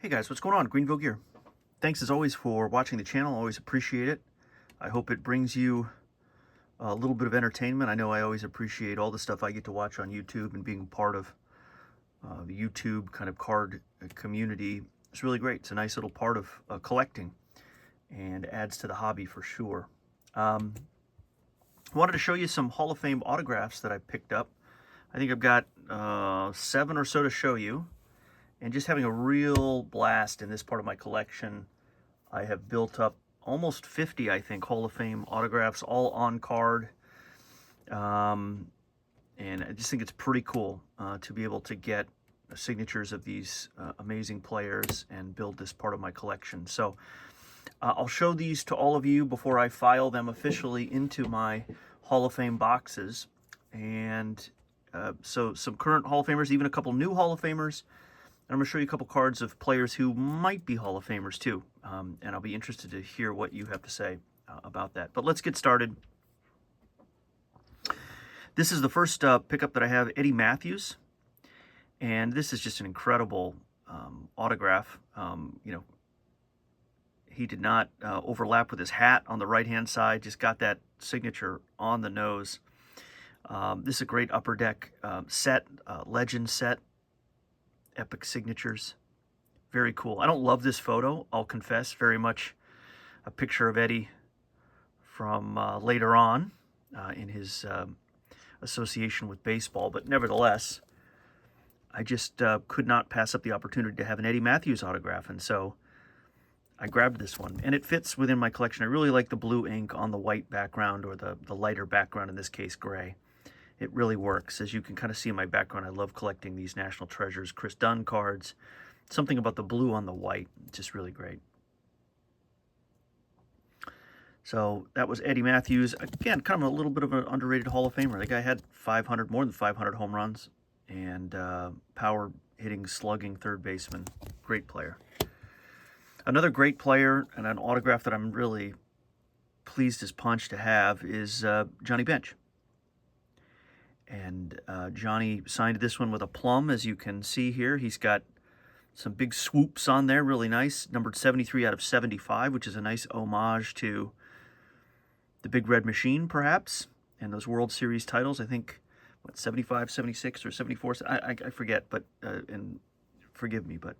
Hey guys, what's going on? Greenville Gear. Thanks as always for watching the channel. Always appreciate it. I hope it brings you a little bit of entertainment. I know I always appreciate all the stuff I get to watch on YouTube, and being part of the YouTube kind of card community. It's really great. It's a nice little part of collecting and adds to the hobby for sure. I wanted to show you some Hall of Fame autographs that I picked up. I think I've got 7 or so to show you. And just having a real blast in this part of my collection. I have built up almost 50, I think, Hall of Fame autographs, all on card. And I just think it's pretty cool to be able to get signatures of these amazing players and build this part of my collection. So I'll show these to all of you before I file them officially into my Hall of Fame boxes. And so some current Hall of Famers, even a couple new Hall of Famers. And I'm going to show you a couple cards of players who might be Hall of Famers too. And I'll be interested to hear what you have to say about that. But let's get started. This is the first pickup that I have, Eddie Matthews. And this is just an incredible autograph. He did not overlap with his hat on the right-hand side, just got that signature on the nose. This is a great Upper Deck set, legend set. Epic signatures. Very cool. I don't love this photo, I'll confess. Very much a picture of Eddie from later on in his association with baseball. But nevertheless, I just could not pass up the opportunity to have an Eddie Matthews autograph. And so I grabbed this one. And it fits within my collection. I really like the blue ink on the white background, or the lighter background, in this case gray. It really works. As you can kind of see in my background, I love collecting these National Treasures, Chris Dunn cards. Something about the blue on the white, just really great. So that was Eddie Matthews. Again, kind of a little bit of an underrated Hall of Famer. The guy had more than 500 home runs, and power hitting, slugging third baseman. Great player. Another great player, and an autograph that I'm really pleased as punch to have, is Johnny Bench. And Johnny signed this one with a plum, as you can see here. He's got some big swoops on there, really nice. Numbered 73 out of 75, which is a nice homage to the Big Red Machine, perhaps, and those World Series titles. I think, what, 75, 76, or 74? I forget, but, and forgive me, but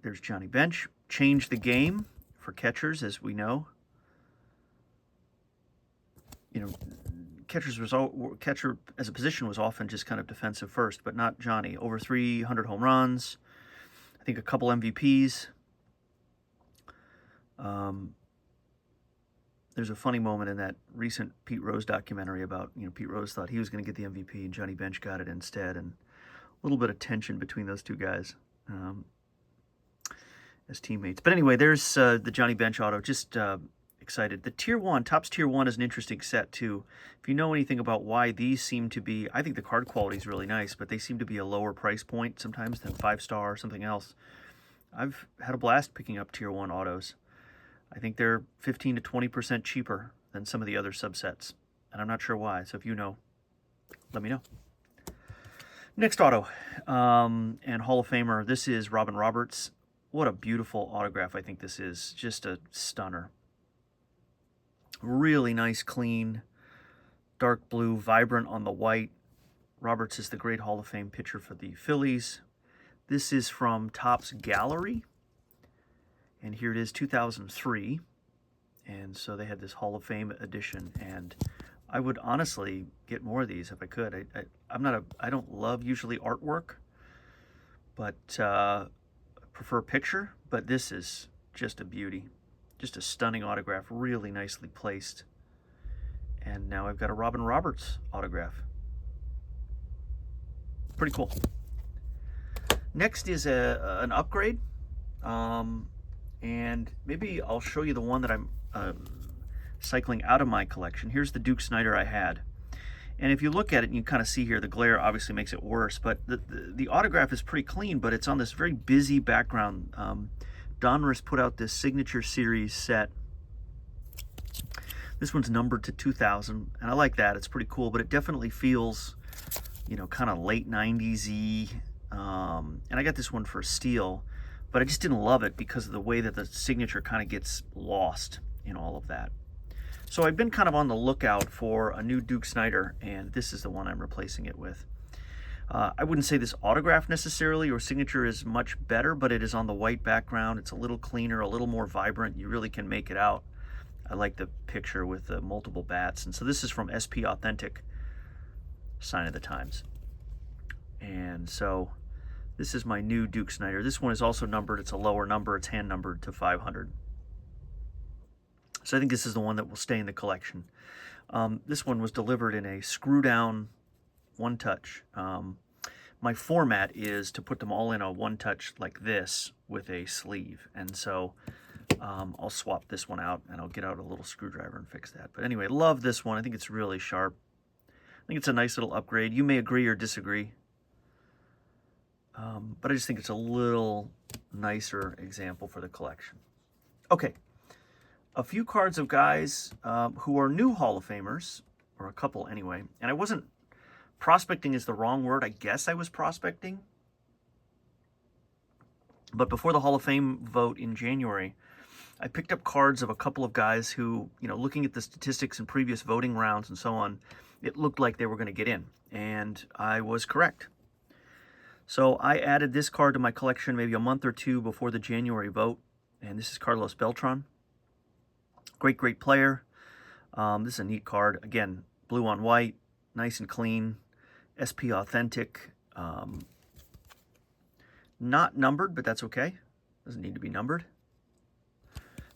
there's Johnny Bench. Changed the game for catchers, as we know. You know, catcher as a position was often just kind of defensive first, but not Johnny. Over 300 home runs, I think a couple MVPs. There's a funny moment in that recent Pete Rose documentary about, Pete Rose thought he was going to get the MVP and Johnny Bench got it instead, and a little bit of tension between those two guys as teammates. But anyway, there's the Johnny Bench auto. Just excited. The Tier 1, Topps Tier 1 is an interesting set too. If you know anything about why these seem to be, I think the card quality is really nice, but they seem to be a lower price point sometimes than 5-star or something else. I've had a blast picking up Tier 1 autos. I think they're 15 to 20% cheaper than some of the other subsets, and I'm not sure why. So if you know, let me know. Next auto, and Hall of Famer, this is Robin Roberts. What a beautiful autograph I think this is. Just a stunner. Really nice, clean, dark blue, vibrant on the white. Roberts is the great Hall of Fame pitcher for the Phillies. This is from Topps Gallery, and here it is, 2003. And so they had this Hall of Fame edition, and I would honestly get more of these if I could. I don't love usually artwork, but prefer picture. But this is just a beauty. Just a stunning autograph, really nicely placed. And now I've got a Robin Roberts autograph. Pretty cool. Next is an upgrade. And maybe I'll show you the one that I'm cycling out of my collection. Here's the Duke Snider I had. And if you look at it, and you kind of see here, the glare obviously makes it worse. But the autograph is pretty clean, but it's on this very busy background. Donruss put out this Signature Series set. This one's numbered to 2000, and I like that. It's pretty cool, but it definitely feels, kind of late 90s-y, and I got this one for steel, but I just didn't love it because of the way that the signature kind of gets lost in all of that. So I've been kind of on the lookout for a new Duke Snider, and this is the one I'm replacing it with. I wouldn't say this autograph necessarily or signature is much better, but it is on the white background. It's a little cleaner, a little more vibrant. You really can make it out. I like the picture with the multiple bats. And so this is from SP Authentic, Sign of the Times. And so this is my new Duke Snider. This one is also numbered. It's a lower number. It's hand numbered to 500. So I think this is the one that will stay in the collection. This one was delivered in a screw down one touch. My format is to put them all in a one touch like this with a sleeve. And so I'll swap this one out and I'll get out a little screwdriver and fix that. But anyway, love this one. I think it's really sharp. I think it's a nice little upgrade. You may agree or disagree. But I just think it's a little nicer example for the collection. Okay, a few cards of guys who are new Hall of Famers, or a couple anyway, and I wasn't, prospecting is the wrong word. I guess I was prospecting. But before the Hall of Fame vote in January, I picked up cards of a couple of guys who, you know, looking at the statistics in previous voting rounds and so on, it looked like they were going to get in. And I was correct. So I added this card to my collection maybe a month or two before the January vote. And this is Carlos Beltran. Great, great player. This is a neat card. Again, blue on white, nice and clean. SP Authentic. Not numbered, but that's okay. Doesn't need to be numbered.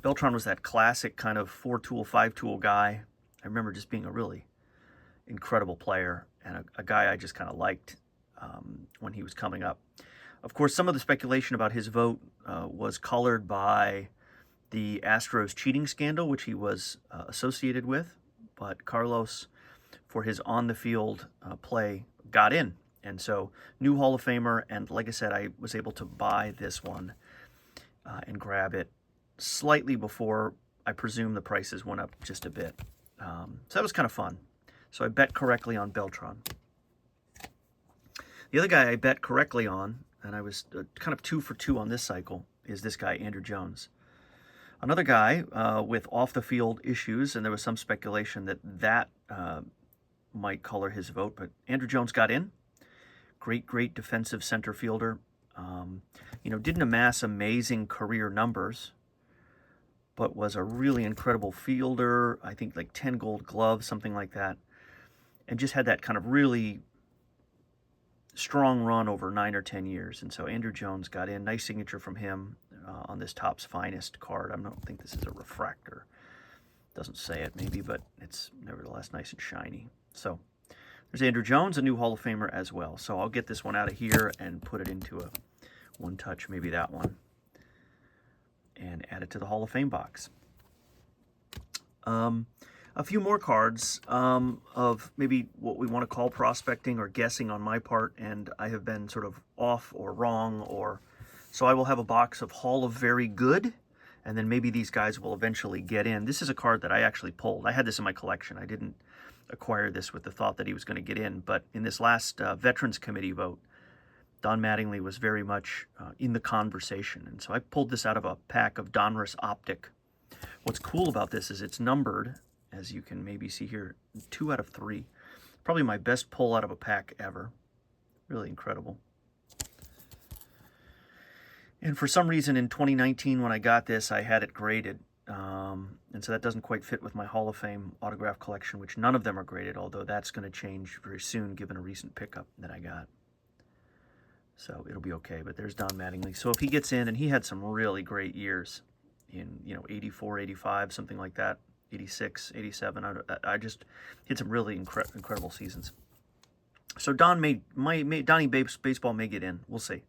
Beltran was that classic kind of 4-tool, 5-tool guy. I remember just being a really incredible player and a guy I just kind of liked when he was coming up. Of course, some of the speculation about his vote was colored by the Astros cheating scandal, which he was associated with. But Carlos, for his on-the-field play, got in. And so, new Hall of Famer, and like I said, I was able to buy this one and grab it slightly before, I presume, the prices went up just a bit. So that was kind of fun. So I bet correctly on Beltran. The other guy I bet correctly on, and I was kind of 2 for 2 on this cycle, is this guy, Andrew Jones. Another guy with off-the-field issues, and there was some speculation that might color his vote, but Andrew Jones got in. Great defensive center fielder. You know, didn't amass amazing career numbers, but was a really incredible fielder. I think like 10 gold gloves, something like that. And just had that kind of really strong run over 9 or 10 years. And so Andrew Jones got in. Nice signature from him on this Topps Finest card. I don't think this is a refractor. Doesn't say it maybe, but it's nevertheless nice and shiny. So there's Andrew Jones, a new Hall of Famer as well. So I'll get this one out of here and put it into a one touch, maybe that one, and add it to the Hall of Fame box. A few more cards of maybe what we want to call prospecting or guessing on my part, and I have been sort of off or wrong, or so I will have a box of Hall of Very Good, and then maybe these guys will eventually get in. This is a card that I actually pulled. I had this in my collection. I didn't acquire this with the thought that he was going to get in, but in this last Veterans Committee vote, Don Mattingly was very much in the conversation, and so I pulled this out of a pack of Donruss Optic. What's cool about this is it's numbered, as you can maybe see here, 2 out of 3. Probably my best pull out of a pack ever. Really incredible. And for some reason in 2019 when I got this, I had it graded. And so that doesn't quite fit with my Hall of Fame autograph collection, which none of them are graded, although that's going to change very soon given a recent pickup that I got. So it'll be okay, but there's Don Mattingly. So if he gets in, and he had some really great years in, 84, 85, something like that, 86, 87. I just hit some really incredible seasons. So Donnie Baseball may get in. We'll see.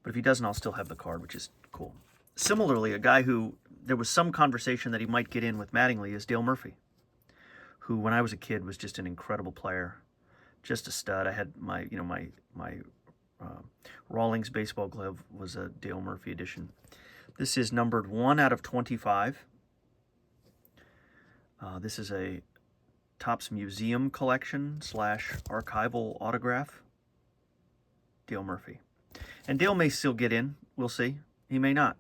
But if he doesn't, I'll still have the card, which is cool. Similarly, a guy who there was some conversation that he might get in with Mattingly is Dale Murphy, who when I was a kid was just an incredible player, just a stud. I had my Rawlings baseball glove was a Dale Murphy edition. This is numbered 1 out of 25. This is a Topps Museum collection / archival autograph. Dale Murphy. And Dale may still get in. We'll see. He may not.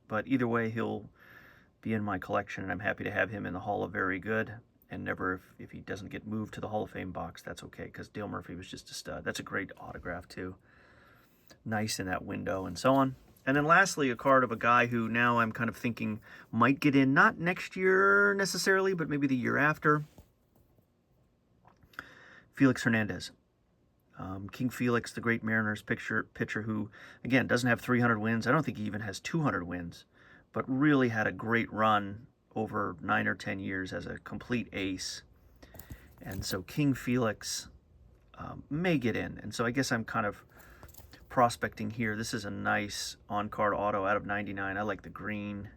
But either way, he'll be in my collection, and I'm happy to have him in the Hall of Very Good. And never, if he doesn't get moved to the Hall of Fame box, that's okay, because Dale Murphy was just a stud. That's a great autograph, too. Nice in that window, and so on. And then lastly, a card of a guy who now I'm kind of thinking might get in, not next year necessarily, but maybe the year after. Felix Hernandez. King Felix, the great Mariners pitcher who, again, doesn't have 300 wins. I don't think he even has 200 wins, but really had a great run over 9 or 10 years as a complete ace. And so King Felix may get in. And so I guess I'm kind of prospecting here. This is a nice on-card auto out of 99. I like the green.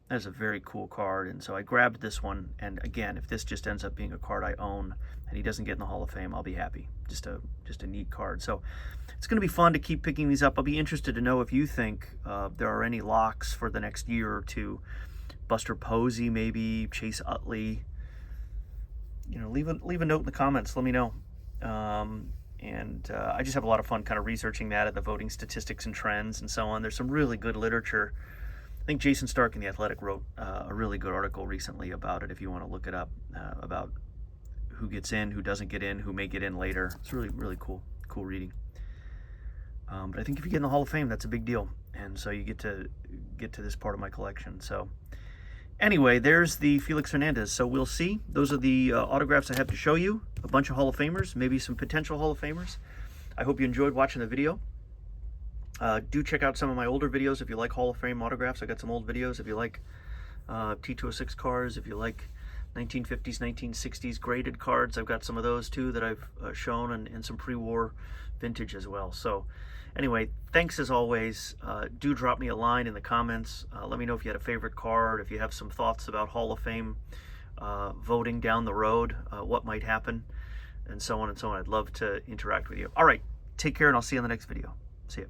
That is a very cool card, and so I grabbed this one. And again, if this just ends up being a card I own and he doesn't get in the Hall of Fame, I'll be happy. Just a neat card. So it's going to be fun to keep picking these up. I'll be interested to know if you think there are any locks for the next year or two. Buster Posey, maybe Chase Utley. You know, leave a note in the comments. Let me know. I just have a lot of fun kind of researching that at the voting statistics and trends and so on. There's some really good literature. I think Jason Stark in The Athletic wrote a really good article recently about it, if you want to look it up, about who gets in, who doesn't get in, who may get in later. It's really, really cool reading. But I think if you get in the Hall of Fame, that's a big deal. And so you get to this part of my collection. So anyway, there's the Felix Hernandez. So we'll see. Those are the autographs I have to show you. A bunch of Hall of Famers, maybe some potential Hall of Famers. I hope you enjoyed watching the video. Do check out some of my older videos if you like Hall of Fame autographs. I got some old videos if you like T206 cards, if you like 1950s, 1960s graded cards. I've got some of those too that I've shown, and some pre-war vintage as well. So anyway, thanks as always. Do drop me a line in the comments. Let me know if you had a favorite card, if you have some thoughts about Hall of Fame voting down the road, what might happen, and so on and so on. I'd love to interact with you. All right, take care, and I'll see you in the next video. See ya.